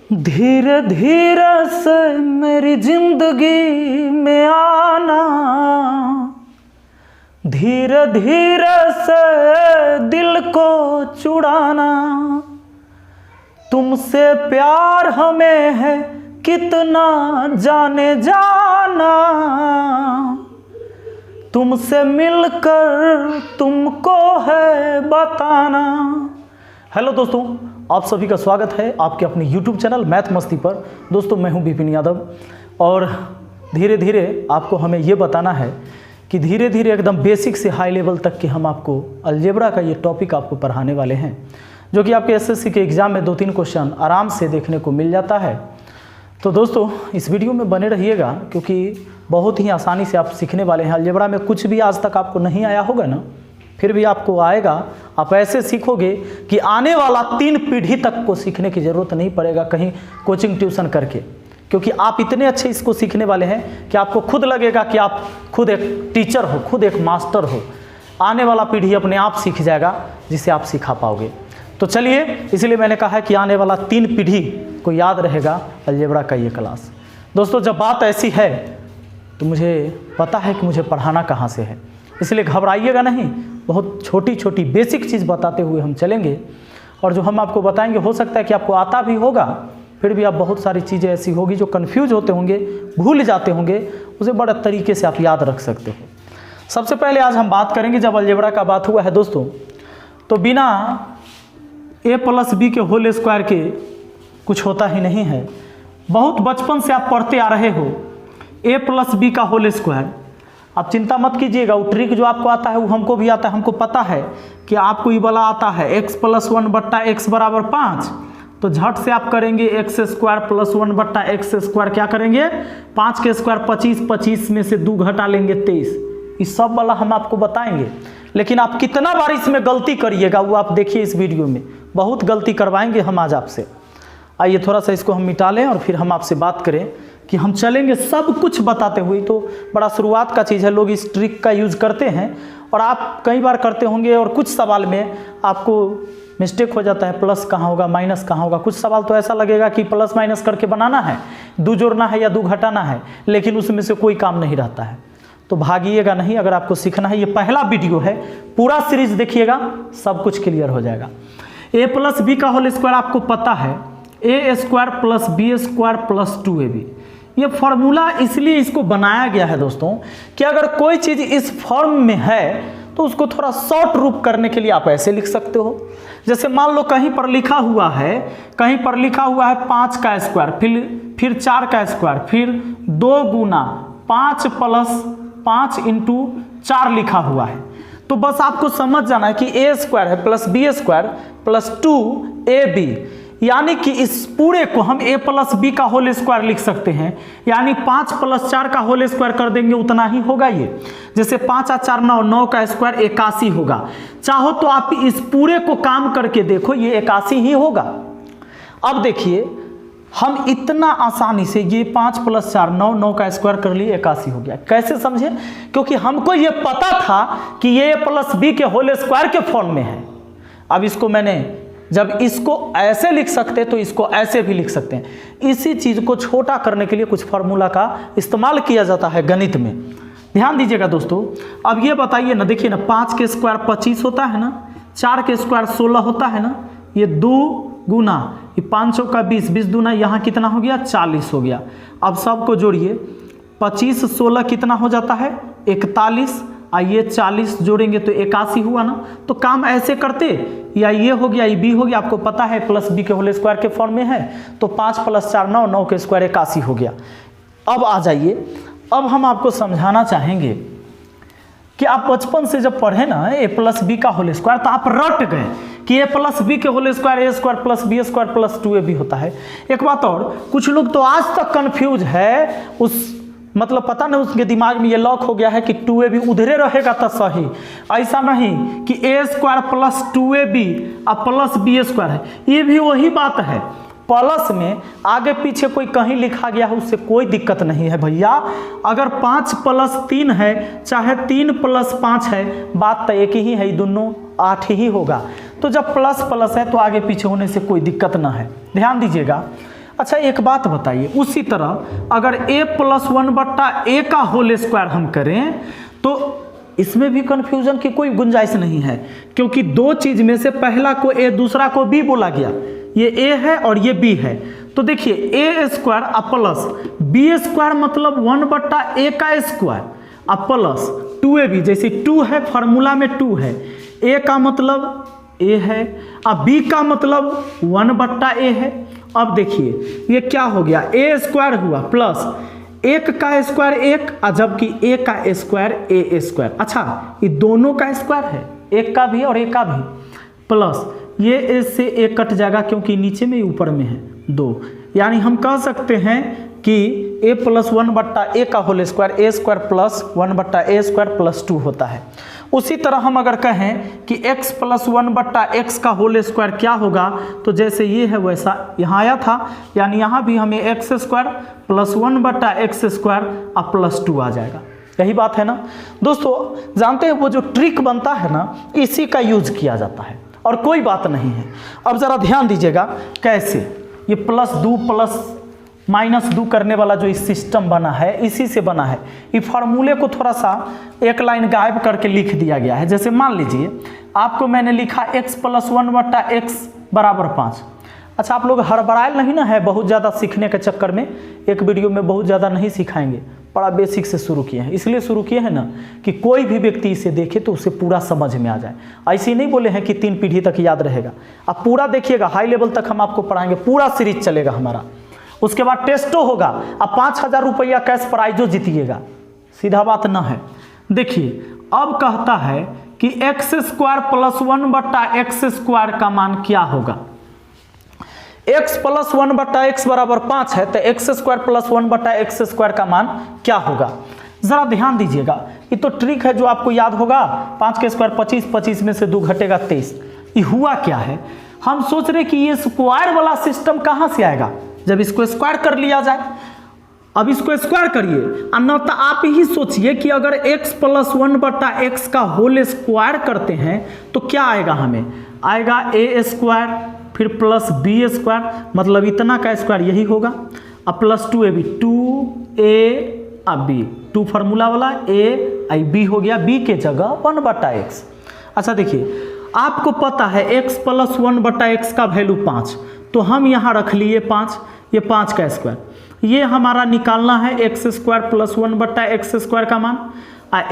धीरे धीरे से मेरी जिंदगी में आना, धीरे धीरे से दिल को चुराना। तुमसे प्यार हमें है कितना जाने जाना, तुमसे मिलकर तुमको है बताना। हेलो दोस्तों, आप सभी का स्वागत है आपके अपने YouTube चैनल मैथ मस्ती पर। दोस्तों मैं हूं विपिन यादव और धीरे धीरे आपको हमें ये बताना है कि धीरे धीरे एकदम बेसिक से हाई लेवल तक के हम आपको अलजेब्रा का ये टॉपिक आपको पढ़ाने वाले हैं, जो कि आपके एसएससी के एग्ज़ाम में 2-3 क्वेश्चन आराम से देखने को मिल जाता है। तो दोस्तों इस वीडियो में बने रहिएगा, क्योंकि बहुत ही आसानी से आप सीखने वाले हैं। अलजेब्रा में कुछ भी आज तक आपको नहीं आया होगा ना, फिर भी आपको आएगा। आप ऐसे सीखोगे कि आने वाला 3 पीढ़ी तक को सीखने की ज़रूरत नहीं पड़ेगा कहीं कोचिंग ट्यूशन करके, क्योंकि आप इतने अच्छे इसको सीखने वाले हैं कि आपको खुद लगेगा कि आप खुद एक टीचर हो, खुद एक मास्टर हो। आने वाला पीढ़ी अपने आप सीख जाएगा जिसे आप सिखा पाओगे। तो चलिए, इसलिए मैंने कहा है कि आने वाला 3 पीढ़ी को याद रहेगा अलजेब्रा का ये क्लास। दोस्तों जब बात ऐसी है तो मुझे पता है कि मुझे पढ़ाना कहाँ से है, इसलिए घबराइएगा नहीं। बहुत छोटी छोटी बेसिक चीज़ बताते हुए हम चलेंगे, और जो हम आपको बताएंगे हो सकता है कि आपको आता भी होगा, फिर भी आप बहुत सारी चीज़ें ऐसी होगी जो कन्फ्यूज होते होंगे, भूल जाते होंगे, उसे बड़े तरीके से आप याद रख सकते हो। सबसे पहले आज हम बात करेंगे, जब अलजेब्रा का बात हुआ है दोस्तों, तो बिना a + b के होल स्क्वायर के कुछ होता ही नहीं है। बहुत बचपन से आप पढ़ते आ रहे हो a + b का होल स्क्वायर। आप चिंता मत कीजिएगा, वो ट्रिक जो आपको आता है वो हमको भी आता है। हमको पता है कि आपको ये वाला आता है x + 1/x = 5, तो झट से आप करेंगे x² + 1/x²। क्या करेंगे? 5 के स्क्वायर 25, 25 में से 2 घटा लेंगे 23। इस सब वाला हम आपको बताएंगे, लेकिन आप कितना बार इसमें गलती करिएगा वो आप देखिए इस वीडियो में। बहुत गलती करवाएंगे हम आज आपसे। आइए थोड़ा सा इसको हम मिटा लें और फिर हम आपसे बात करें कि हम चलेंगे सब कुछ बताते हुए। तो बड़ा शुरुआत का चीज़ है, लोग इस ट्रिक का यूज़ करते हैं और आप कई बार करते होंगे, और कुछ सवाल में आपको मिस्टेक हो जाता है, प्लस कहाँ होगा माइनस कहाँ होगा। कुछ सवाल तो ऐसा लगेगा कि प्लस माइनस करके बनाना है, 2 जोड़ना है या 2 घटाना है, लेकिन उसमें से कोई काम नहीं रहता है। तो भागिएगा नहीं, अगर आपको सीखना है। ये पहला वीडियो है, पूरा सीरीज देखिएगा, सब कुछ क्लियर हो जाएगा। a + b का होल स्क्वायर आपको पता है, a² + b² + 2ab। ये फॉर्मूला इसलिए इसको बनाया गया है दोस्तों कि अगर कोई चीज़ इस फॉर्म में है तो उसको थोड़ा शॉर्ट रूप करने के लिए आप ऐसे लिख सकते हो। जैसे मान लो कहीं पर लिखा हुआ है, 5 का स्क्वायर, फिर 4 का स्क्वायर, फिर 2 गुना 5 + 5 × 4 लिखा हुआ है। तो बस आपको समझ जाना है कि a² है + b² + 2ab, यानी कि इस पूरे को हम a + b का होल स्क्वायर लिख सकते हैं। यानी 5 + 4 का होल स्क्वायर कर देंगे, उतना ही होगा ये। जैसे 5 और 4 9, 9 का स्क्वायर 81 होगा। चाहो तो आप इस पूरे को काम करके देखो, ये 81 ही होगा। अब देखिए हम इतना आसानी से ये 5 + 4 9, 9 का स्क्वायर कर लिए, 81 हो गया। कैसे समझे? क्योंकि हमको ये पता था कि ये a + b के होल स्क्वायर के फॉर्म में है। अब इसको मैंने, जब इसको ऐसे लिख सकते तो इसको ऐसे भी लिख सकते हैं। इसी चीज़ को छोटा करने के लिए कुछ फार्मूला का इस्तेमाल किया जाता है गणित में। ध्यान दीजिएगा दोस्तों। अब ये बताइए ना, देखिए ना, 5 के स्क्वायर 25 होता है ना, 4 के स्क्वायर 16 होता है ना, ये 2 गुना, ये 500 का 20, 20 दूना यहाँ कितना हो गया? 40 हो गया। अब सबको जोड़िए, 25 16 कितना हो जाता है? 41। ये 40 जोड़ेंगे तो 81 हुआ ना। तो काम ऐसे करते, या ये हो गया, ये b हो गया, आपको पता है + b के होल स्क्वायर के फॉर्म में है, तो 5 + 4 9, 9 के स्क्वायर 81 हो गया। अब आ जाइए, अब हम आपको समझाना चाहेंगे कि आप बचपन से जब पढ़े ना a + b का होल स्क्वायर, तो आप रट गए कि a + b के whole square a² + b² + 2ab होता है। एक बात और, कुछ लोग तो आज तक कंफ्यूज है, उस मतलब पता नहीं उसके दिमाग में ये लॉक हो गया है कि 2ab उधरे रहेगा तो सही। ऐसा नहीं कि a² + 2ab + b² है, ये भी वही बात है। प्लस में आगे पीछे कोई कहीं लिखा गया है उससे कोई दिक्कत नहीं है भैया। अगर 5 + 3 है, चाहे 3 + 5 है, बात तो एक ही है, दोनों 8 ही होगा। तो जब प्लस प्लस है तो आगे पीछे होने से कोई दिक्कत ना है। ध्यान दीजिएगा। अच्छा एक बात बताइए, उसी तरह अगर a प्लस 1/a का होल स्क्वायर हम करें तो इसमें भी कंफ्यूजन की कोई गुंजाइश नहीं है, क्योंकि दो चीज में से पहला को a दूसरा को b बोला गया। ये a है और ये b है, तो देखिए a square plus b square मतलब 1/a का स्क्वायर प्लस 2ab, जैसे 2 है फार्मूला में 2 है, a का मतलब a है, अब b का मतलब 1/a है। अब देखिए ये क्या हो गया, a स्क्वायर हुआ प्लस 1 का स्क्वायर 1, जबकि a का स्क्वायर a स्क्वायर। अच्छा ये दोनों का स्क्वायर है, एक का भी और एक का भी, प्लस ये a से a कट जाएगा क्योंकि नीचे में ऊपर में है 2, यानी हम कह सकते हैं कि a प्लस 1/a का whole square a square plus 1/a square plus 2 होता है। उसी तरह हम अगर कहें कि x प्लस 1/x का होल स्क्वायर क्या होगा, तो जैसे ये है वैसा यहाँ आया था, यानी यहाँ भी हमें x square plus 1/x square और प्लस 2 आ जाएगा। यही बात है ना दोस्तों, जानते हैं वो जो ट्रिक बनता है ना, इसी का यूज किया जाता है और कोई बात नहीं है। अब ज़रा ध्यान दीजिएगा कैसे ये प्लस 2 प्लस माइनस 2 करने वाला जो इस सिस्टम बना है, इसी से बना है। ये फार्मूले को थोड़ा सा एक लाइन गायब करके लिख दिया गया है। जैसे मान लीजिए आपको मैंने लिखा x प्लस 1/x बराबर 5। अच्छा आप लोग हड़बड़ाए नहीं ना है बहुत ज़्यादा सीखने के चक्कर में, एक वीडियो में बहुत ज़्यादा नहीं सिखाएंगे, बड़ा बेसिक से शुरू किए हैं। इसलिए शुरू किए हैं ना कि कोई भी व्यक्ति इसे देखे तो उसे पूरा समझ में आ जाए। ऐसे नहीं बोले हैं कि 3 पीढ़ी तक याद रहेगा, आप पूरा देखिएगा, हाई लेवल तक हम आपको पढ़ाएंगे, पूरा सीरीज चलेगा हमारा। उसके बाद टेस्टो होगा, अब 5000 रुपया कैश प्राइजो जीतिएगा, सीधा बात ना है। देखिए अब कहता है कि x square plus 1/x square का मान क्या होगा। x प्लस 1/x बराबर 5 है, तो x square plus 1/x square का मान क्या होगा। जरा ध्यान दीजिएगा, ये तो ट्रिक है जो आपको याद होगा। 5 के स्क्वायर 25, 25 में से 2 घटेगा 23। ये हुआ क्या है, हम सोच रहे कि ये स्क्वायर वाला सिस्टम कहाँ से आएगा, जब इसको स्क्वायर कर लिया जाए। अब इसको स्क्वायर करिए, न तो आप ही सोचिए कि अगर x प्लस 1/x का होल स्क्वायर करते हैं तो क्या आएगा, हमें आएगा a स्क्वायर फिर प्लस b स्क्वायर, मतलब इतना का स्क्वायर यही होगा, अब प्लस 2ab, 2a अब b, 2 फार्मूला वाला a b हो गया, b के जगह 1/x। अच्छा देखिए आपको पता है x प्लस 1/x का वैल्यू 5, तो हम यहाँ रख लिए 5, ये 5 का स्क्वायर, ये हमारा निकालना है x square plus 1/x square का मान।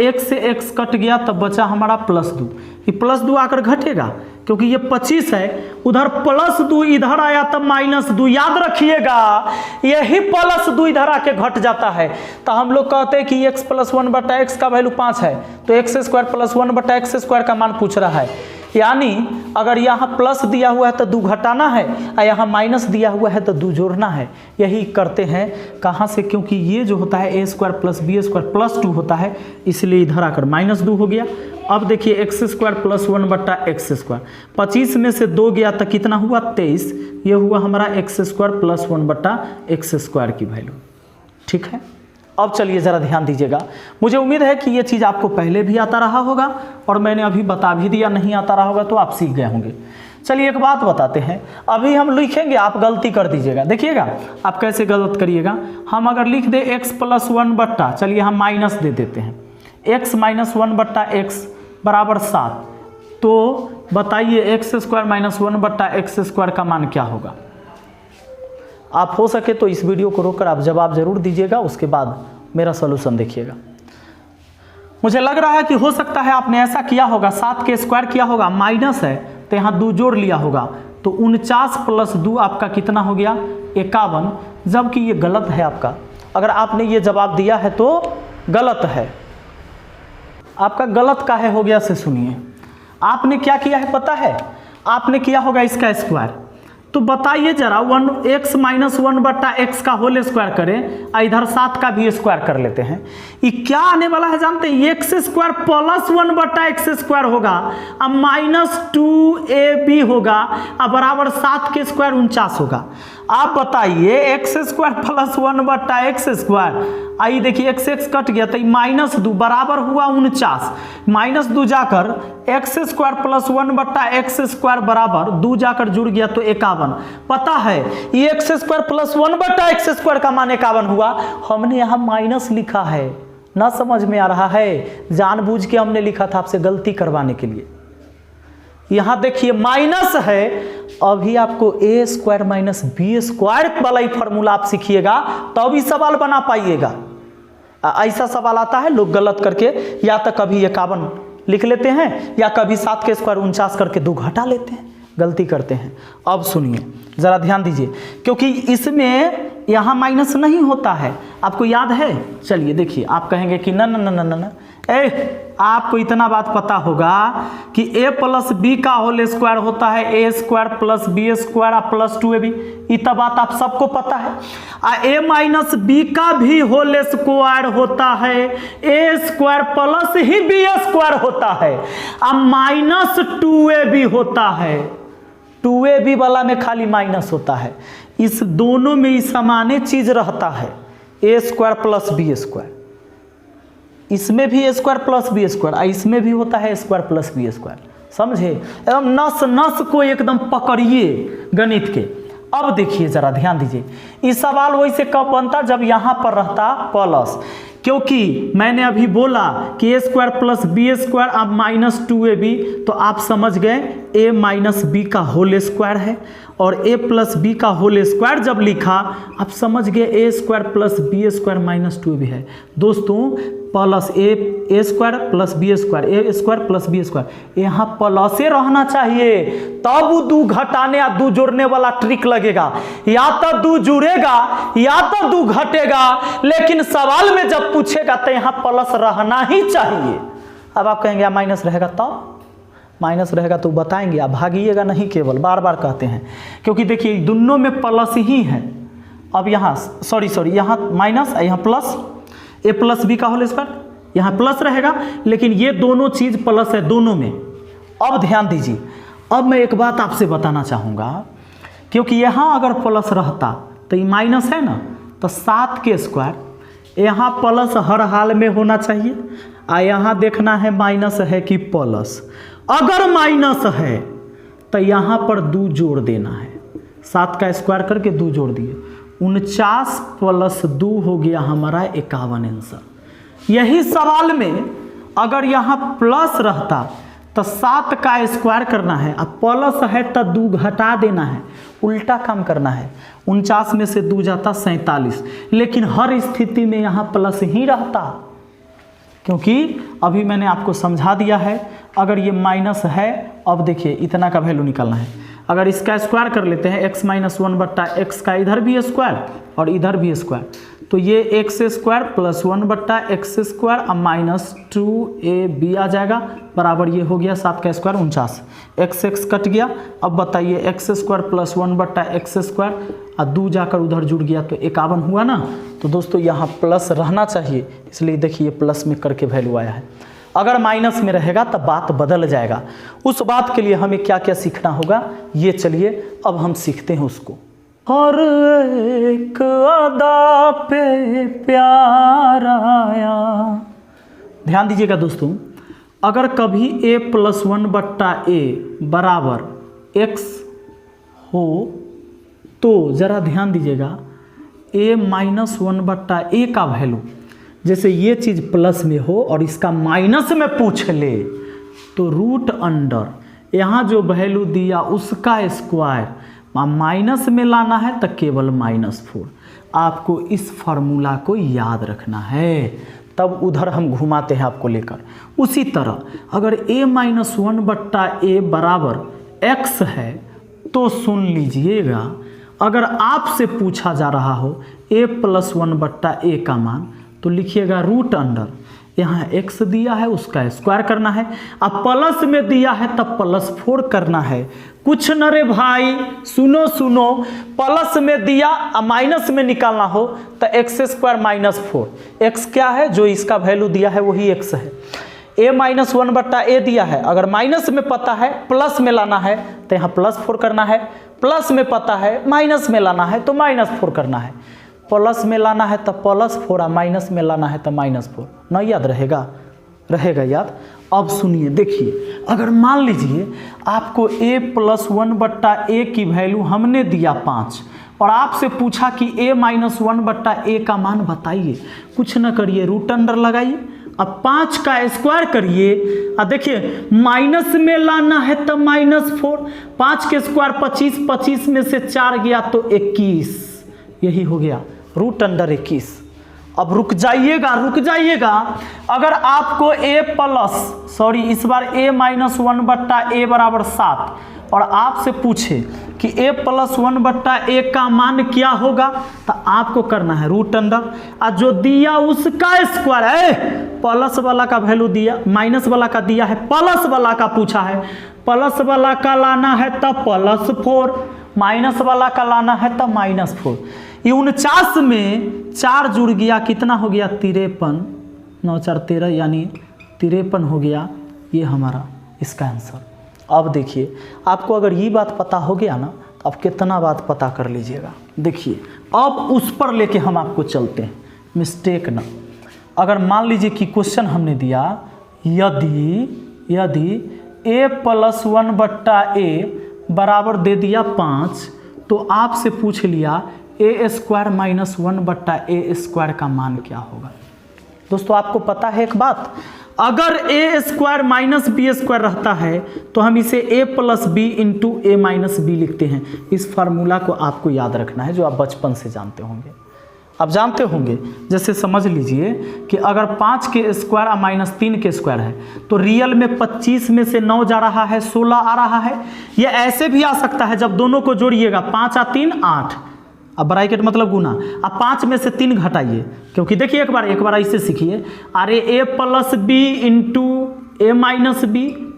x से x कट गया तब बचा हमारा प्लस 2, ये प्लस 2 आकर घटेगा क्योंकि ये 25 है, उधर प्लस 2 इधर आया तब माइनस 2, याद रखिएगा यही प्लस 2 इधर आके घट जाता है। तो हम लोग कहते हैं कि x प्लस 1/x का वैल्यू 5 है, तो x square plus 1/x square का मान पूछ रहा है। यानी अगर यहाँ प्लस दिया हुआ है तो 2 घटाना है और यहाँ माइनस दिया हुआ है तो 2 जोड़ना है। यही करते हैं कहाँ से, क्योंकि ये जो होता है a square plus b square plus 2 होता है, इसलिए इधर आकर माइनस 2 हो गया। अब देखिए x square plus 1/x square, 25 में से 2 गया तो कितना हुआ 23, ये हुआ हमारा x square plus 1/x square की वैल्यू। ठीक है, अब चलिए ज़रा ध्यान दीजिएगा, मुझे उम्मीद है कि ये चीज़ आपको पहले भी आता रहा होगा और मैंने अभी बता भी दिया, नहीं आता रहा होगा तो आप सीख गए होंगे। चलिए एक बात बताते हैं, अभी हम लिखेंगे, आप गलती कर दीजिएगा। देखिएगा आप कैसे गलत करिएगा। हम अगर लिख दे x प्लस 1/, चलिए हम माइनस दे देते हैं, x माइनस 1/x बराबर 7, तो बताइए x square minus 1/x square का मान क्या होगा। आप हो सके तो इस वीडियो को रोककर आप जवाब जरूर दीजिएगा, उसके बाद मेरा सॉल्यूशन देखिएगा। मुझे लग रहा है कि हो सकता है आपने ऐसा किया होगा, 7 के स्क्वायर किया होगा, माइनस है तो यहाँ 2 जोड़ लिया होगा, तो 49 प्लस 2 आपका कितना हो गया 51, जबकि ये गलत है आपका। अगर आपने ये जवाब दिया है तो गलत है, आपका गलत काहे हो गया से सुनिए। आपने क्या किया है पता है, आपने किया होगा इसका स्क्वायर, तो बताइए जरा 1x माइनस 1/x का होल स्क्वायर करें, इधर 7 का भी स्क्वायर कर लेते हैं, ये क्या आने वाला है जानते हैं, x square plus 1/x square होगा, अब माइनस 2ab होगा, अब बराबर 7 के स्क्वायर 49 होगा। आप बताइए एक्स स्क्वायर प्लस 1/x², आइए देखिए एक्स एक्स कट गया तो -2 बराबर हुआ 49, -2 जाकर x² प्लस 1/x² बराबर 2 जाकर जुड़ गया तो 51। पता है ये x² प्लस 1/x² का मान 51 हुआ, हमने यहाँ माइनस लिखा है, ना समझ में आ रहा है, जानबूझ के हमने लिखा था आपसे गलती करवाने के लिए। यहां देखिए माइनस है, अभी आपको a² माइनस b² वाला ही फॉर्मूला आप सीखिएगा तब ही सवाल बना पाइएगा। ऐसा सवाल आता है लोग गलत करके या तो कभी 51 लिख लेते हैं या कभी 7 के स्क्वायर 49 करके 2 घटा लेते हैं, गलती करते हैं। अब सुनिए जरा ध्यान दीजिए, क्योंकि इसमें यहाँ माइनस नहीं होता है, आपको याद है। चलिए देखिए, आप कहेंगे कि ना ना ना ना ना, आपको इतना बात पता होगा कि a प्लस बी का होल स्क्वायर होता है a² plus b² plus 2ab, इतना बात आप सबको पता है। a माइनस बी का भी होल स्क्वायर होता है a² प्लस ही b² होता है, माइनस 2ab होता है। 2ab वाला में खाली माइनस होता है, इस दोनों में ही समान चीज रहता है a² प्लस b², इसमें भी a² प्लस b², इसमें भी होता है a² प्लस b²। समझे? एकदम नस नस को एकदम पकड़िए गणित के। अब देखिए जरा ध्यान दीजिए, इस सवाल वैसे कब बनता जब यहां पर रहता प्लस, क्योंकि मैंने अभी बोला कि a² प्लस b² अब -2ab, तो आप समझ गए a माइनस बी का होल स्क्वायर है, और a प्लस बी का होल स्क्वायर जब लिखा आप समझ गए a² plus b² minus 2ab है। दोस्तों plus a² plus b² a² plus b², यहाँ प्लस रहना चाहिए, तब 2 घटाने या 2 जोड़ने वाला ट्रिक लगेगा, या तो 2 जुड़ेगा या तो 2 घटेगा, लेकिन सवाल में जब पूछेगा तो यहाँ प्लस रहना ही चाहिए। अब आप कहेंगे माइनस रहेगा, तब माइनस रहेगा तो बताएंगे, आप भागिएगा नहीं, केवल बार बार कहते हैं, क्योंकि देखिए दोनों में प्लस ही है। अब यहाँ सॉरी यहाँ माइनस, यहाँ प्लस, a प्लस बी का होल स्क्वायर, यहाँ प्लस रहेगा, लेकिन ये दोनों चीज प्लस है दोनों में। अब ध्यान दीजिए, अब मैं एक बात आपसे बताना चाहूँगा, क्योंकि यहाँ अगर प्लस रहता तो ये माइनस है ना, तो 7 के स्क्वायर, यहाँ प्लस हर हाल में होना चाहिए, यहाँ देखना है माइनस है कि प्लस। अगर माइनस है तो यहाँ पर 2 जोड़ देना है, 7 का स्क्वायर करके 2 जोड़ दिए, 49 प्लस 2 हो गया हमारा 51 आंसर। यही सवाल में अगर यहाँ प्लस रहता तो 7 का स्क्वायर करना है, अब प्लस है तो 2 घटा देना है, उल्टा काम करना है, 49 में से 2 जाता 47, लेकिन हर स्थिति में यहाँ प्लस ही रहता, क्योंकि अभी मैंने आपको समझा दिया है। अगर ये माइनस है, अब देखिए इतना का वैल्यू निकालना है, अगर इसका स्क्वायर कर लेते हैं x माइनस 1/x का इधर भी स्क्वायर और इधर भी स्क्वायर, तो ये x² प्लस 1/x² अब माइनस 2ab आ जाएगा, बराबर ये हो गया 7 का स्क्वायर 49, x कट गया। अब बताइए x² प्लस 1/x² और 2 जाकर उधर जुड़ गया तो 51 हुआ ना। तो दोस्तों यहाँ प्लस रहना चाहिए, इसलिए देखिए प्लस में करके वैल्यू आया है। अगर माइनस में रहेगा तो बात बदल जाएगा। उस बात के लिए हमें क्या क्या सीखना होगा, ये चलिए अब हम सीखते हैं उसको। हर एक अदा पे प्यार आया। ध्यान दीजिएगा दोस्तों, अगर कभी a प्लस 1/a बराबर x हो तो जरा ध्यान दीजिएगा, a माइनस 1/a का वैल्यू, जैसे ये चीज़ प्लस में हो और इसका माइनस में पूछ ले तो रूट अंडर यहाँ जो वैल्यू दिया उसका स्क्वायर माइनस में लाना है तो केवल -4। आपको इस फार्मूला को याद रखना है, तब उधर हम घुमाते हैं आपको लेकर। उसी तरह अगर a माइनस 1/a बराबर x है तो सुन लीजिएगा, अगर आपसे पूछा जा रहा हो a प्लस 1/a का मान, तो लिखिएगा रूट अंडर, यहाँ x दिया है उसका स्क्वायर करना है, अब प्लस में दिया है तब +4 करना है। कुछ न रे भाई, सुनो सुनो, प्लस में दिया और माइनस में निकालना हो तो x² -4, x क्या है जो इसका वैल्यू दिया है वही x है, a माइनस 1/a दिया है, अगर माइनस में पता है प्लस में लाना है तो यहाँ +4 करना है, प्लस में पता है माइनस में लाना है तो -4 करना है, प्लस में लाना है तो +4 माइनस में लाना है तो -4। ना याद रहेगा? रहेगा याद। अब सुनिए, देखिए, अगर मान लीजिए आपको a + 1/a की वैल्यू हमने दिया 5 और आपसे पूछा कि a माइनस 1/a का मान बताइए, कुछ न करिए, रूट अंडर लगाइए, अब 5 का स्क्वायर करिए। अब देखिए माइनस में लाना है तो -4, 5 के स्क्वायर 25, 25 में से 4 गया तो 21, यही हो गया रूट अंडर 21। अब रुक जाइएगा, रुक जाइएगा, अगर आपको इस बार a माइनस 1/a बराबर 7 और आपसे पूछे कि a + 1/a का मान क्या होगा, तो आपको करना है रूट अंडर, और जो दिया उसका स्क्वायर है, प्लस वाला का वैल्यू दिया, माइनस वाला का दिया है, प्लस वाला का पूछा है, प्लस वाला का लाना है तो +4, माइनस वाला का लाना है तो -4। ये 49 में 4 जुड़ गया, कितना हो गया? 53, 9 4 13 यानी 53 हो गया, ये हमारा इसका आंसर। अब देखिए, आपको अगर ये बात पता हो गया ना, तो आप कितना बात पता कर लीजिएगा। देखिए अब उस पर लेके हम आपको चलते हैं, मिस्टेक ना। अगर मान लीजिए कि क्वेश्चन हमने दिया यदि a + 1/a बराबर दे दिया 5, तो आपसे पूछ लिया a² माइनस 1/a² का मान क्या होगा। दोस्तों आपको पता है एक बात, अगर a² माइनस b² रहता है तो हम इसे a + b × a minus b लिखते हैं। इस फार्मूला को आपको याद रखना है, जो आप बचपन से जानते होंगे। आप जानते होंगे, जैसे समझ लीजिए कि अगर 5 के स्क्वायर और -3 के स्क्वायर है तो रियल में 25 में से 9 जा रहा है, 16 आ रहा है। ये ऐसे भी आ सकता है, जब दोनों को जोड़िएगा 5 और 3 8, अब ब्रैकेट मतलब गुना, अब 5 में से 3 घटाइए, क्योंकि देखिए एक बार ऐसे सीखिए, अरे a + b × a minus b,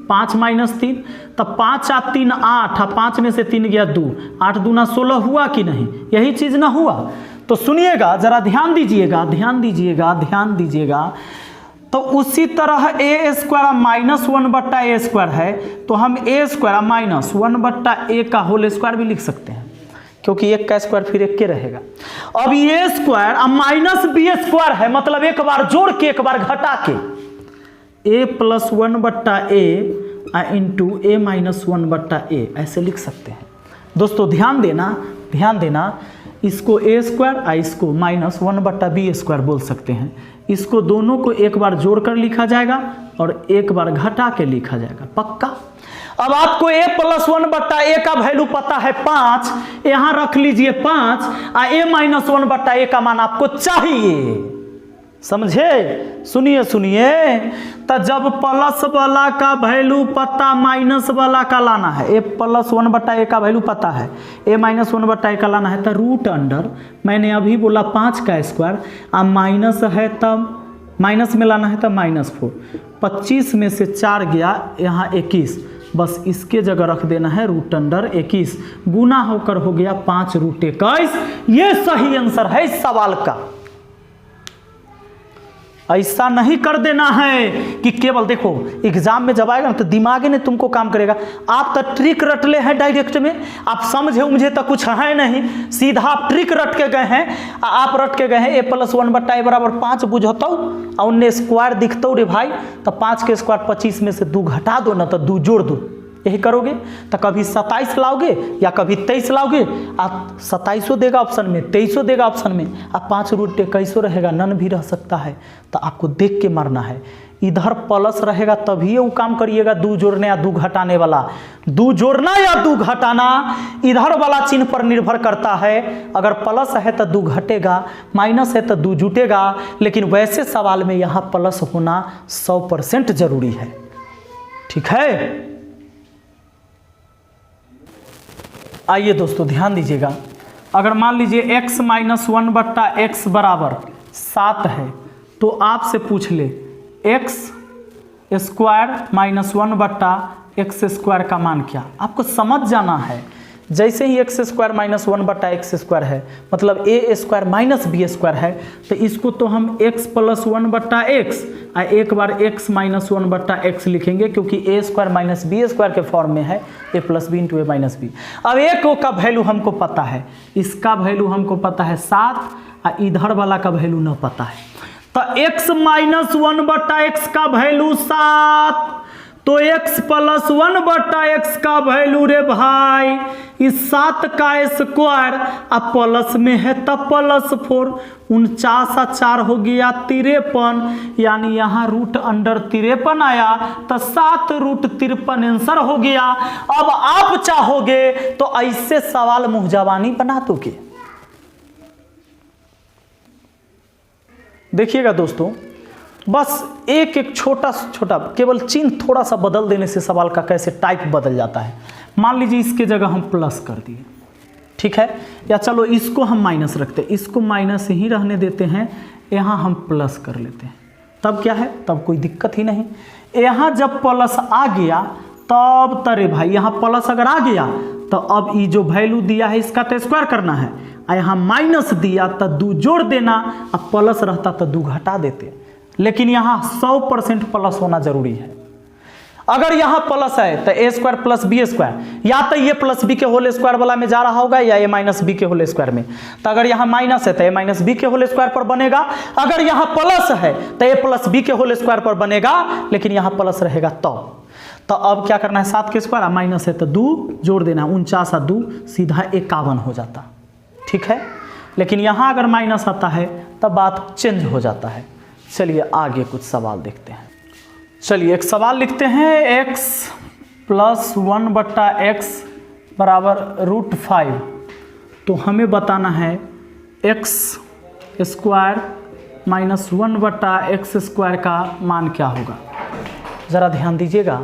5 - 3, तब 5 और 3 8, 5 में से 3 गया 2, 8 दूना 16 हुआ कि नहीं? यही चीज़ ना हुआ? तो सुनिएगा जरा, ध्यान दीजिएगा, ध्यान दीजिएगा, ध्यान दीजिएगा। तो उसी तरह a² माइनस 1/a² है, तो हम a² माइनस 1/a का होल स्क्वायर भी लिख सकते हैं, क्योंकि 1 का स्क्वायर फिर 1 के रहेगा। अब ये स्क्वायर अब माइनस b² है, मतलब एक बार जोड़ के एक बार घटा के a + 1/a × a minus 1/a ऐसे लिख सकते हैं। दोस्तों ध्यान देना, ध्यान देना, इसको a² और इसको माइनस 1/b² बोल सकते हैं। इसको दोनों को एक बार जोड़कर लिखा जाएगा और एक बार घटा के लिखा जाएगा, पक्का। अब आपको a + 1/a का वैल्यू पता है 5, यहां रख लीजिए 5, और a माइनस 1/a का मान आपको चाहिए, समझे? सुनिए सुनिए, तो जब प्लस वाला का वैल्यू पता, माइनस वाला का लाना है, a + 1/a का वैल्यू पता है, a माइनस 1/a का लाना है, तो रूट अंडर, मैंने अभी बोला 5 का स्क्वायर, अब माइनस है तब माइनस में लाना है तो -4, 25 में से 4 गया, यहाँ 21, बस इसके जगह रख देना है रूट अंडर 21, गुना होकर हो गया 5√21। ये सही आंसर है इस सवाल का। ऐसा नहीं कर देना है कि केवल देखो एग्जाम में जब आएगा ना तो दिमाग ने तुमको काम करेगा। आप तो ट्रिक रट ले हैं डायरेक्ट में, आप समझे मुझे तो कुछ है नहीं, सीधा आप ट्रिक रट के गए हैं। आप रट के गए हैं a + 1/a बराबर 5 बुझतो और उन्हें स्क्वायर दिखतो रे भाई, तो 5 के स्क्वायर 25 में से 2 घटा दो ना, तो 2 जोड़ दो, यही करोगे तो कभी 27 लाओगे या कभी 23 लाओगे। आप 27 देगा ऑप्शन में, 23 देगा ऑप्शन में, आप 5√21 रहेगा, नन भी रह सकता है। तो आपको देख के मारना है, इधर प्लस रहेगा तभी वो काम करिएगा, 2 जोड़ने या 2 घटाने वाला। 2 जोड़ना या 2 घटाना इधर वाला चिन्ह पर निर्भर करता है। अगर प्लस है तो 2 घटेगा, माइनस है तो 2 जुटेगा, लेकिन वैसे सवाल में यहाँ प्लस होना 100% जरूरी है, ठीक है। आइए दोस्तों ध्यान दीजिएगा, अगर मान लीजिए x - 1/x बराबर 7 है, तो आपसे पूछ ले x² - 1/x² का मान क्या। आपको समझ जाना है, जैसे ही एक्स स्क्वायर माइनस 1/x² है, मतलब ए स्क्वायर माइनस बी स्क्वायर है, तो इसको तो हम x प्लस 1/x एक बार x माइनस 1/x लिखेंगे, क्योंकि ए स्क्वायर माइनस बी स्क्वायर के फॉर्म में है, ए प्लस बी इंटू ए माइनस बी। अब एक का वैल्यू हमको पता है, इसका वैल्यू हमको पता है 7, और इधर वाला का वैल्यू न पता है, तो x माइनस 1/x का वैल्यू 7, तो x प्लस 1/x का वैल्यू रे भाई इस 7 का स्क्वायर अब प्लस में है तब +4, 49 और 4 हो गया 53, यानी यहाँ √53 आया, तो 7√53 आंसर हो गया। अब आप चाहोगे तो ऐसे सवाल मुहजबानी बना दोगे। देखिएगा दोस्तों, बस एक छोटा केवल चिन्ह थोड़ा सा बदल देने से सवाल का कैसे टाइप बदल जाता है। मान लीजिए इसके जगह हम प्लस कर दिए, ठीक है, या चलो इसको हम माइनस रखते हैं, इसको माइनस ही रहने देते हैं, यहाँ हम प्लस कर लेते हैं, तब क्या है, तब कोई दिक्कत ही नहीं। यहाँ जब प्लस आ गया तब तरे भाई यहाँ प्लस अगर आ गया तो अब ये जो वैल्यू दिया है इसका तो स्क्वायर करना है, और यहाँ माइनस दिया तो 2 जोड़ देना, अब प्लस रहता तो 2 घटा देते, लेकिन यहाँ 100% प्लस होना जरूरी है। अगर यहाँ प्लस है तो ए स्क्वायर प्लस बी स्क्वायर, या तो ये प्लस बी के होल स्क्वायर वाला में जा रहा होगा या ए माइनस बी के होल स्क्वायर में, तो अगर यहाँ माइनस है तो ए माइनस बी के होल स्क्वायर पर बनेगा, अगर यहाँ प्लस है तो ए प्लस बी के होल स्क्वायर पर बनेगा, लेकिन यहाँ प्लस रहेगा तो अब क्या करना है, 7 के स्क्वायर, माइनस है तो 2 जोड़ देना, 49 और 2 सीधा 51 हो जाता, ठीक है। लेकिन यहाँ अगर माइनस आता है तब बात चेंज हो जाता है। चलिए आगे कुछ सवाल देखते हैं। चलिए एक सवाल लिखते हैं, x प्लस 1/x बराबर √5, तो हमें बताना है x स्क्वायर माइनस 1/x² का मान क्या होगा। ज़रा ध्यान दीजिएगा,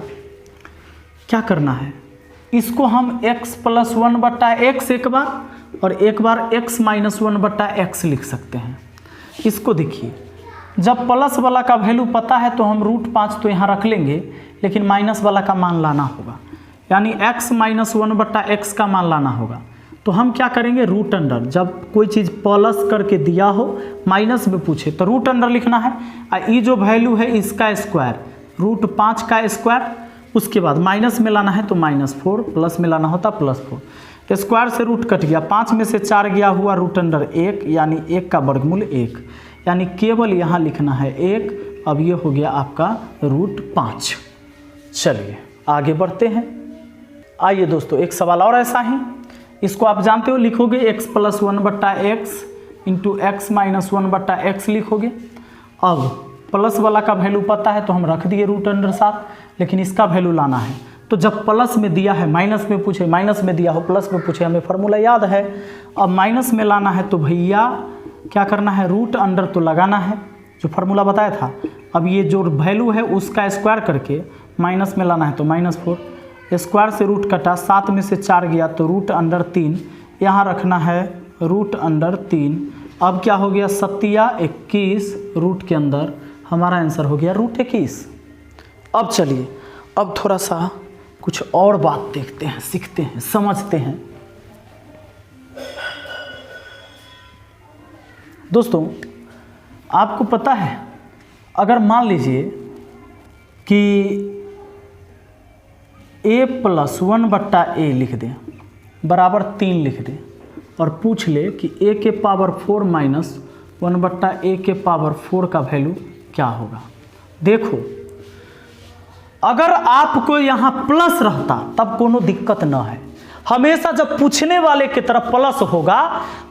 क्या करना है, इसको हम x प्लस 1/x एक बार और एक बार x माइनस 1/x लिख सकते हैं। इसको देखिए, जब प्लस वाला का वैल्यू पता है तो हम √5 तो यहाँ रख लेंगे, लेकिन माइनस वाला का मान लाना होगा, यानी x माइनस 1/x का मान लाना होगा। तो हम क्या करेंगे, रूट अंडर, जब कोई चीज़ प्लस करके दिया हो माइनस में पूछे तो रूट अंडर लिखना है, और ये जो वैल्यू है इसका स्क्वायर √5 का स्क्वायर, उसके बाद माइनस में लाना है तो -4, प्लस में लाना होता +4, स्क्वायर से रूट कट गया, 5 में से 4 गया हुआ √1, यानी 1 का वर्गमूल 1, यानी केवल यहाँ लिखना है 1। अब ये हो गया आपका √5। चलिए आगे बढ़ते हैं। आइए दोस्तों, एक सवाल और ऐसा ही, इसको आप जानते हो, लिखोगे x plus 1/x into x minus 1/x लिखोगे। अब प्लस वाला का वैल्यू पता है तो हम रख दिए √7, लेकिन इसका वैल्यू लाना है, तो जब प्लस में दिया है माइनस में पूछे, माइनस में दिया हो प्लस में पूछे, हमें फार्मूला याद है। अब माइनस में लाना है तो भैया क्या करना है, रूट अंडर तो लगाना है, जो फार्मूला बताया था। अब ये जो वैल्यू है उसका स्क्वायर करके माइनस में लाना है तो -4, स्क्वायर से रूट कटा, 7 में से 4 गया तो √3, यहाँ रखना है √3। अब क्या हो गया, 7×21 रूट के अंदर, हमारा आंसर हो गया √21। अब चलिए, अब थोड़ा सा कुछ और बात देखते हैं, सीखते हैं, समझते हैं। दोस्तों आपको पता है, अगर मान लीजिए कि a प्लस 1/a लिख दें बराबर 3 लिख दें, और पूछ ले कि a के पावर 4 माइनस 1/a के पावर 4 का वैल्यू क्या होगा। देखो, अगर आपको यहाँ प्लस रहता तब कोनो दिक्कत न है, हमेशा जब पूछने वाले की तरफ प्लस होगा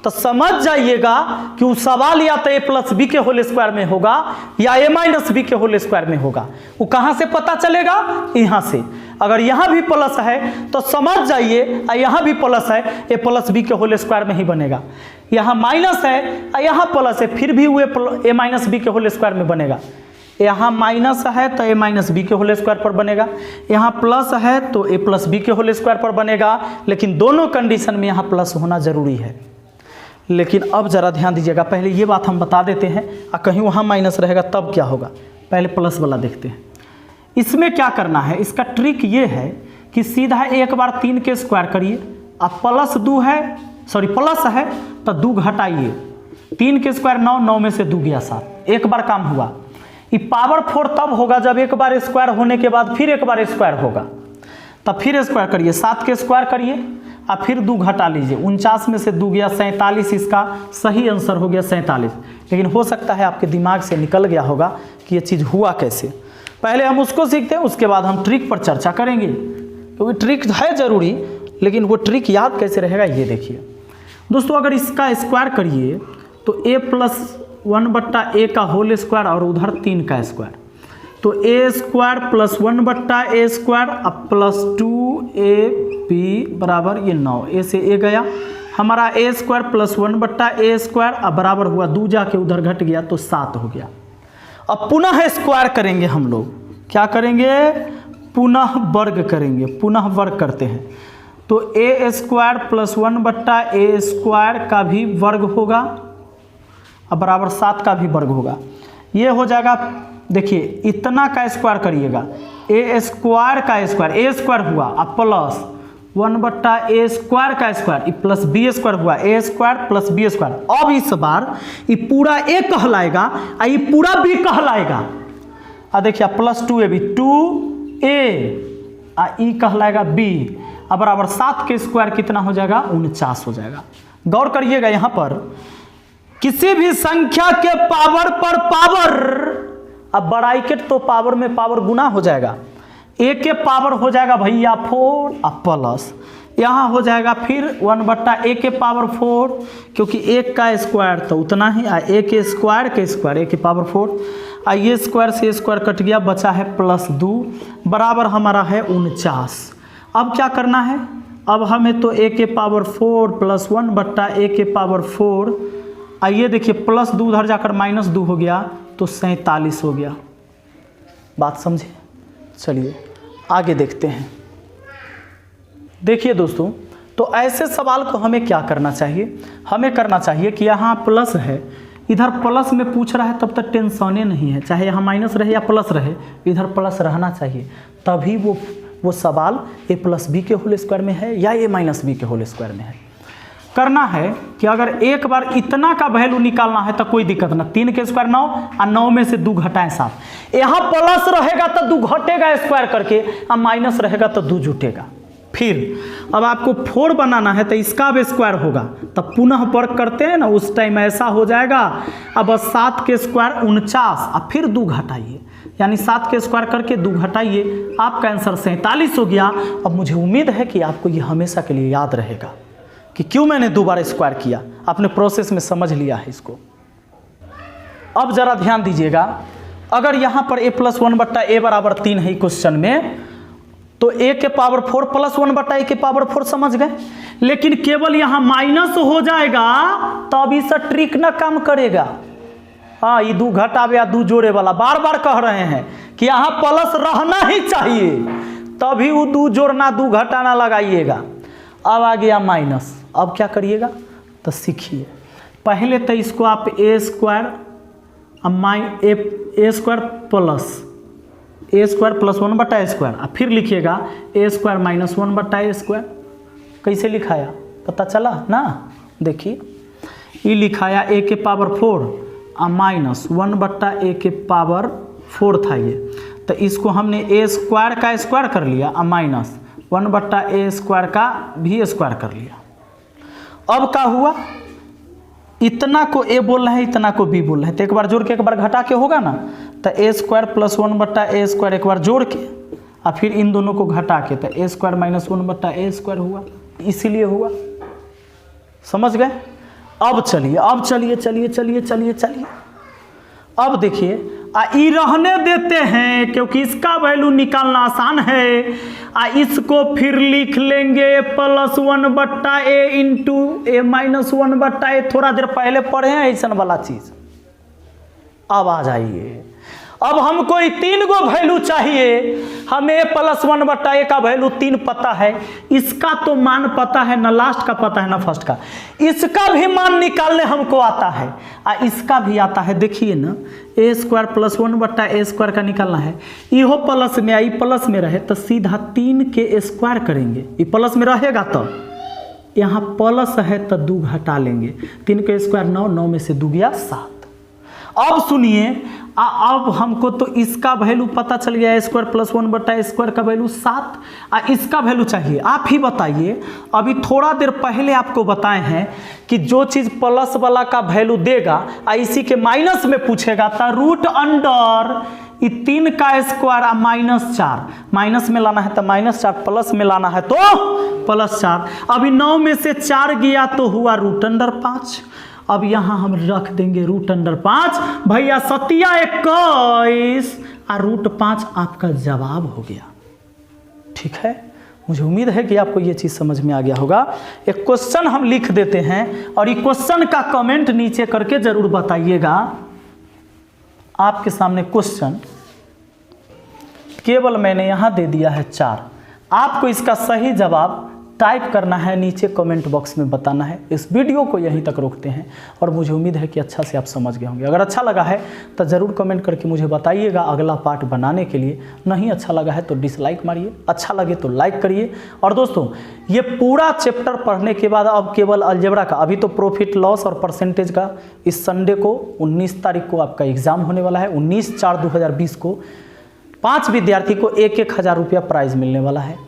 तो समझ जाइएगा कि वो सवाल या तो a प्लस बी के होल स्क्वायर में होगा या a माइनस बी के होल स्क्वायर में होगा। वो कहाँ से पता चलेगा, यहाँ से। अगर यहाँ भी प्लस है तो समझ जाइए यहाँ भी प्लस है, a प्लस बी के होल स्क्वायर में ही बनेगा। यहाँ माइनस है, यहाँ प्लस है, फिर भी वो a माइनस बी के होल स्क्वायर में बनेगा। यहाँ माइनस है तो a माइनस बी के होल स्क्वायर पर बनेगा, यहाँ प्लस है तो a प्लस बी के होल स्क्वायर पर बनेगा, लेकिन दोनों कंडीशन में यहाँ प्लस होना जरूरी है। लेकिन अब ज़रा ध्यान दीजिएगा, पहले ये बात हम बता देते हैं, और कहीं वहाँ माइनस रहेगा तब क्या होगा। पहले प्लस वाला देखते हैं। इसमें क्या करना है, इसका ट्रिक ये है कि सीधा एक बार 3 के स्क्वायर करिए, अब प्लस 2 है, सॉरी प्लस है तो 2 घटाइए, 3 के स्क्वायर 9, 9 में से 2 गया 7, एक बार काम हुआ। ये पावर 4 तब होगा जब एक बार स्क्वायर होने के बाद फिर एक बार स्क्वायर होगा, तब फिर स्क्वायर करिए, 7 के स्क्वायर करिए और फिर 2 घटा लीजिए, 49 में से 2 गया 47, इसका सही आंसर हो गया 47। लेकिन हो सकता है आपके दिमाग से निकल गया होगा कि ये चीज़ हुआ कैसे। पहले हम उसको सीखते हैं, उसके बाद हम ट्रिक पर चर्चा करेंगे, क्योंकि ट्रिक है ज़रूरी, लेकिन वो ट्रिक याद कैसे रहेगा ये देखिए दोस्तों। अगर इसका स्क्वायर करिए तो a+1/a का होल स्क्वायर और उधर 3 का स्क्वायर, तो a² + 1/a² अब +2ab बराबर ये 9, a से a गया, हमारा a² + 1/a² अब बराबर हुआ 2 जाके उधर घट गया तो 7 हो गया। अब पुनः स्क्वायर करेंगे हम लोग, क्या करेंगे, पुनः वर्ग करेंगे, पुनः वर्ग करते हैं, तो a² + 1/a² का भी वर्ग होगा अब बराबर 7 का भी वर्ग होगा। ये हो जाएगा, देखिए इतना का स्क्वायर करिएगा, a² का स्क्वायर, a² हुआ अब प्लस 1/a² का स्क्वायर प्लस b² हुआ, a² + b²। अब इस बार ये पूरा a कहलाएगा और ये पूरा b कहलाएगा। देखिए +2ab 2a ई कहलाएगा b, अब बराबर 7 के स्क्वायर कितना हो जाएगा, 49 हो जाएगा। गौर करिएगा यहाँ पर किसी भी संख्या के पावर पर पावर, अब ब्रैकेट तो पावर में पावर गुना हो जाएगा, a के पावर हो जाएगा भैया 4 अब प्लस यहाँ हो जाएगा फिर 1/a के पावर 4, क्योंकि 1 का स्क्वायर तो उतना ही, a के स्क्वायर a के पावर 4, ये स्क्वायर से स्क्वायर कट गया, बचा है +2 बराबर हमारा है 49। अब क्या करना है, अब हमें तो a के पावर 4 + 1/a के पावर 4, आइए देखिए +2 उधर जाकर -2 हो गया तो 47 हो गया। बात समझे, चलिए आगे देखते हैं। देखिए दोस्तों, तो ऐसे सवाल को हमें क्या करना चाहिए, हमें करना चाहिए कि यहाँ प्लस है, इधर प्लस में पूछ रहा है तब तक टेंशन नहीं है, चाहे यहाँ माइनस रहे या प्लस रहे, इधर प्लस रहना चाहिए, तभी वो सवाल a+b के होल स्क्वायर में है या a-b के होल स्क्वायर में है। करना है कि अगर एक बार इतना का वैल्यू निकालना है तो कोई दिक्कत ना, 3 के स्क्वायर 9 और 9 में से 2 घटाएं 7, यहाँ प्लस रहेगा तो 2 घटेगा स्क्वायर करके, और माइनस रहेगा तो 2 जुटेगा। फिर अब आपको 4 बनाना है तो इसका अब स्क्वायर होगा, तब पुनः वर्ग करते हैं ना, उस टाइम ऐसा हो जाएगा। अब 7 के स्क्वायर 49 और फिर 2 घटाइए, यानी 7 के स्क्वायर करके 2 घटाइए, आपका आंसर 47 हो गया। अब मुझे उम्मीद है कि आपको ये हमेशा के लिए याद रहेगा कि क्यों मैंने 2 बार स्क्वायर किया, आपने प्रोसेस में समझ लिया है इसको। अब जरा ध्यान दीजिएगा, अगर यहाँ पर a + 1/a बराबर 3 है क्वेश्चन में, तो a के पावर 4 + 1/a के पावर 4 समझ गए, लेकिन केवल यहाँ माइनस हो जाएगा तब इस ट्रिक ना काम करेगा। हाँ, ये 2 घटावे या 2 जोड़े वाला बार बार कह रहे हैं कि यहाँ प्लस रहना ही चाहिए, तभी वो 2 जोड़ना 2 घटाना लगाइएगा। अब आ गया माइनस, अब क्या करिएगा तो सीखिए, पहले तो इसको आप a² + 1/a², और फिर लिखिएगा a² - 1/a²। कैसे लिखाया पता चला ना, देखिए ये लिखाया a के पावर 4 और -1/a के पावर 4 था ये, तो इसको हमने a² का स्क्वायर कर लिया और -1/a² का भी स्क्वायर कर लिया। अब क्या हुआ, इतना को a बोल रहे हैं, इतना को b बोल रहे हैं, तो एक बार जोड़ के एक बार घटा के होगा ना, तो a² + 1/a² एक बार जोड़ के और फिर इन दोनों को घटा के, तो a² - 1/a² हुआ, इसीलिए हुआ। समझ गए। अब चलिए अब देखिए ई रहने देते हैं क्योंकि इसका वैल्यू निकालना आसान है। इसको फिर लिख लेंगे +1/a × a-1/a। थोड़ा देर पहले पढ़े हैं ऐसा वाला चीज। अब आ जाइए, अब हमको 3 गो वैल्यू चाहिए, हमें +1/a का वैल्यू 3 पता है, इसका तो मान पता है ना, लास्ट का पता है ना फर्स्ट का, इसका भी मान निकालने हमको आता है इसका भी आता है। देखिए ना, a² + 1/a² का निकालना है, इहो प्लस में आई, प्लस में रहे तो सीधा 3 के स्क्वायर करेंगे, ये प्लस में रहेगा तो यहाँ प्लस है तो 2 घटा लेंगे, 3 का स्क्वायर 9, 9 में से 2 गया 7। अब सुनिए, अब हमको तो इसका वैल्यू पता चल गया, स्क्वायर प्लस 1 बटा स्क्वायर का वैल्यू 7, इसका वैल्यू चाहिए। आप ही बताइए, अभी थोड़ा देर पहले आपको बताए हैं कि जो चीज़ प्लस वाला का वैल्यू देगा इसी के माइनस में पूछेगा तो रूट अंडर 3 का स्क्वायर -4, माइनस में लाना है तो -4, प्लस में लाना है तो +4। अभी 9 में से 4 गया तो हुआ रूट अंडर 5। अब यहाँ हम रख देंगे रूट अंडर 5, भैया 21 और रूट 5 आपका जवाब हो गया। ठीक है, मुझे उम्मीद है कि आपको ये चीज़ समझ में आ गया होगा। एक क्वेश्चन हम लिख देते हैं और ये क्वेश्चन का कमेंट नीचे करके जरूर बताइएगा। आपके सामने क्वेश्चन केवल मैंने यहाँ दे दिया है 4, आपको इसका सही जवाब टाइप करना है, नीचे कमेंट बॉक्स में बताना है। इस वीडियो को यहीं तक रोकते हैं और मुझे उम्मीद है कि अच्छा से आप समझ गए होंगे। अगर अच्छा लगा है तो ज़रूर कमेंट करके मुझे बताइएगा अगला पार्ट बनाने के लिए। नहीं अच्छा लगा है तो डिसलाइक मारिए, अच्छा लगे तो लाइक करिए। और दोस्तों, ये पूरा चैप्टर पढ़ने के बाद अब केवल अलजेब्रा का, अभी तो प्रॉफिट लॉस और परसेंटेज का इस संडे को 19 तारीख को आपका एग्ज़ाम होने वाला है। 19/4/2020 को 5 विद्यार्थी को 1-1 हज़ार रुपया प्राइज़ मिलने वाला है।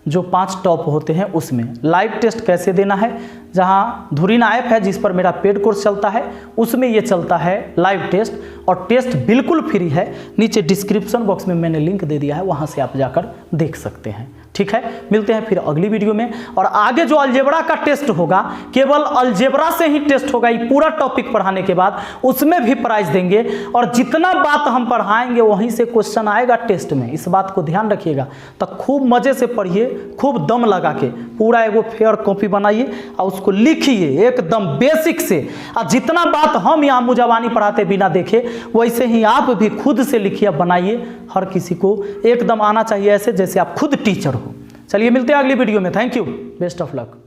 जो 5 टॉप होते हैं उसमें लाइव टेस्ट कैसे देना है, जहां धुरीना ऐप है जिस पर मेरा पेड कोर्स चलता है, उसमें ये चलता है लाइव टेस्ट, और टेस्ट बिल्कुल फ्री है। नीचे डिस्क्रिप्शन बॉक्स में मैंने लिंक दे दिया है, वहां से आप जाकर देख सकते हैं। ठीक है, मिलते हैं फिर अगली वीडियो में। और आगे जो अलजेब्रा का टेस्ट होगा, केवल अलजेब्रा से ही टेस्ट होगा, ये पूरा टॉपिक पढ़ाने के बाद उसमें भी प्राइज देंगे। और जितना बात हम पढ़ाएंगे वहीं से क्वेश्चन आएगा टेस्ट में, इस बात को ध्यान रखिएगा। तो खूब मजे से पढ़िए, खूब दम लगा के पूरा एगो फेयर कॉपी बनाइए और उसको लिखिए एकदम बेसिक से। और जितना बात हम यहाँ मुजवानी पढ़ाते बिना देखे, वैसे ही आप भी खुद से लिखिए, बनाइए। हर किसी को एकदम आना चाहिए ऐसे जैसे आप खुद टीचर हो। चलिए मिलते हैं अगली वीडियो में। Thank you, best of luck.